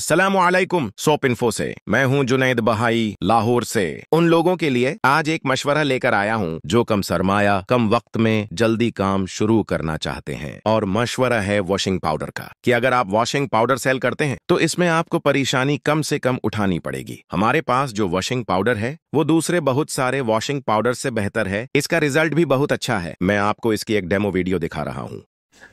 अस्सलामुअलैकुम soap info से मैं हूं जुनैद बहाई लाहौर से। उन लोगों के लिए आज एक मशवरा लेकर आया हूं जो कम सरमाया कम वक्त में जल्दी काम शुरू करना चाहते हैं। और मशवरा है वॉशिंग पाउडर का कि अगर आप वॉशिंग पाउडर सेल करते हैं तो इसमें आपको परेशानी कम से कम उठानी पड़ेगी। हमारे पास जो वॉशिंग पाउडर है वो दूसरे बहुत सारे वॉशिंग पाउडर से बेहतर है। इसका रिजल्ट भी बहुत अच्छा है। मैं आपको इसकी एक डेमो वीडियो दिखा रहा हूँ।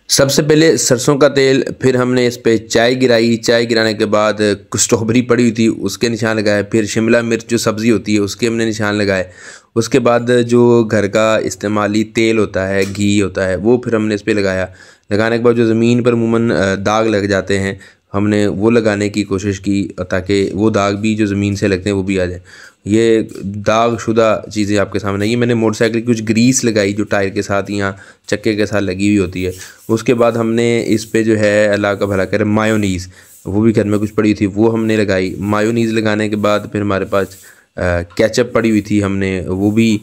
सबसे पहले सरसों का तेल, फिर हमने इस पे चाय गिराई। चाय गिराने के बाद कुछ स्ट्रॉबेरी पड़ी हुई थी उसके निशान लगाए। फिर शिमला मिर्च जो सब्ज़ी होती है उसके हमने निशान लगाए। उसके बाद जो घर का इस्तेमाली तेल होता है, घी होता है, वो फिर हमने इस पे लगाया। लगाने के बाद जो ज़मीन पर अमूमन दाग लग जाते हैं हमने वो लगाने की कोशिश की ताकि वो दाग भी जो ज़मीन से लगते हैं वो भी आ जाए। ये दाग शुदा चीज़ें आपके सामने, ये मैंने मोटरसाइकिल की कुछ ग्रीस लगाई जो टायर के साथ या चक्के के साथ लगी हुई होती है। उसके बाद हमने इस पे जो है अल्लाह का भला करे मायोनीज़, वो भी घर में कुछ पड़ी थी वो हमने लगाई। मायोनीज़ लगाने के बाद फिर हमारे पास केचप पड़ी हुई थी, हमने वो भी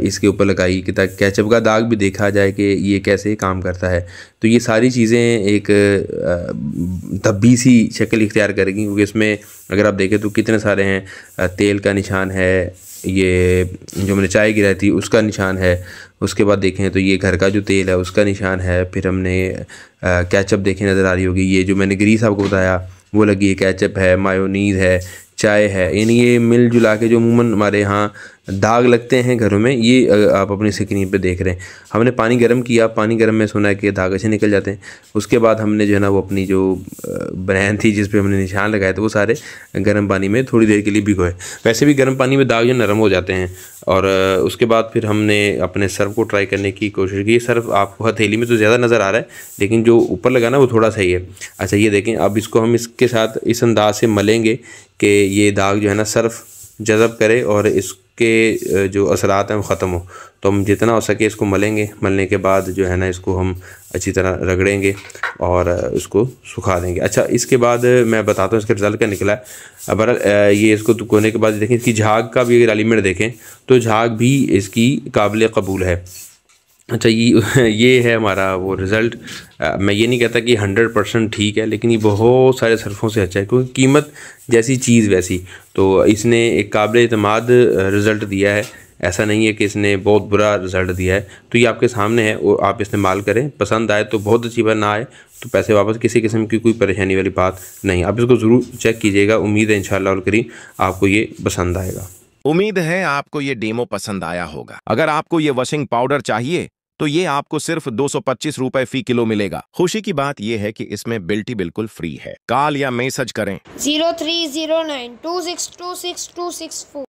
इसके ऊपर लगाई कि ताकि केचप का दाग भी देखा जाए कि ये कैसे काम करता है। तो ये सारी चीज़ें एक धब्बी सी शक्ल इख्तियार करेगी क्योंकि इसमें अगर आप देखें तो कितने सारे हैं। तेल का निशान है, ये जो मैंने चाय गिराई थी उसका निशान है। उसके बाद देखें तो ये घर का जो तेल है उसका निशान है। फिर हमने केचप देखें नज़र आ रही होगी, ये जो मैंने ग्रीस आपको बताया वो लगी है, केचप है, मायोनीज़ है, चाय है। यानी ये मिल जुला के जो अमूमन हमारे यहाँ दाग लगते हैं घरों में, ये आप अपनी स्क्रीन पे देख रहे हैं। हमने पानी गर्म किया, पानी गर्म में सुना है कि दाग अच्छे निकल जाते हैं। उसके बाद हमने जो है ना वो अपनी जो बहन थी जिस पे हमने निशान लगाए थे वो सारे गर्म पानी में थोड़ी देर के लिए भिगोए। वैसे भी गर्म पानी में दाग जो नरम हो जाते हैं। और उसके बाद फिर हमने अपने सर्फ को ट्राई करने की कोशिश की। सर्फ आपको हथेली में तो ज़्यादा नज़र आ रहा है लेकिन जो ऊपर लगा ना वो थोड़ा सही है। अच्छा ये देखें, अब इसको हम इसके साथ इस अंदाज से मलेंगे कि ये दाग जो है ना सर्फ जज़ब करे और इसके जो असरात हैं वो ख़त्म हो। तो हम जितना हो सके इसको मलेंगे। मलने के बाद जो है ना इसको हम अच्छी तरह रगड़ेंगे और इसको सुखा देंगे। अच्छा इसके बाद मैं बताता हूँ इसके रिज़ल्ट क्या निकला है। अब ये इसको धोने के बाद देखें इसकी झाग का भी अगर एलिमेंट देखें तो झाग भी इसकी काबिल कबूल है। अच्छा ये है हमारा वो रिज़ल्ट। मैं ये नहीं कहता कि 100% ठीक है लेकिन ये बहुत सारे सरफ़ों से अच्छा है क्योंकि कीमत जैसी चीज़ वैसी। तो इसने एक काबिल एतमाद रिज़ल्ट दिया है, ऐसा नहीं है कि इसने बहुत बुरा रिज़ल्ट दिया है। तो ये आपके सामने है, वो आप इस्तेमाल करें। पसंद आए तो बहुत अच्छी बात, ना आए तो पैसे वापस। किसी किस्म की कोई परेशानी वाली बात नहीं। आप इसको ज़रूर चेक कीजिएगा। उम्मीद है इंशाअल्लाह करीम आपको ये पसंद आएगा। उम्मीद है आपको ये डेमो पसंद आया होगा। अगर आपको ये वॉशिंग पाउडर चाहिए तो ये आपको सिर्फ 225 रुपए फी किलो मिलेगा। खुशी की बात यह है कि इसमें बिल्टी बिल्कुल फ्री है। कॉल या मैसेज करें 0309262664।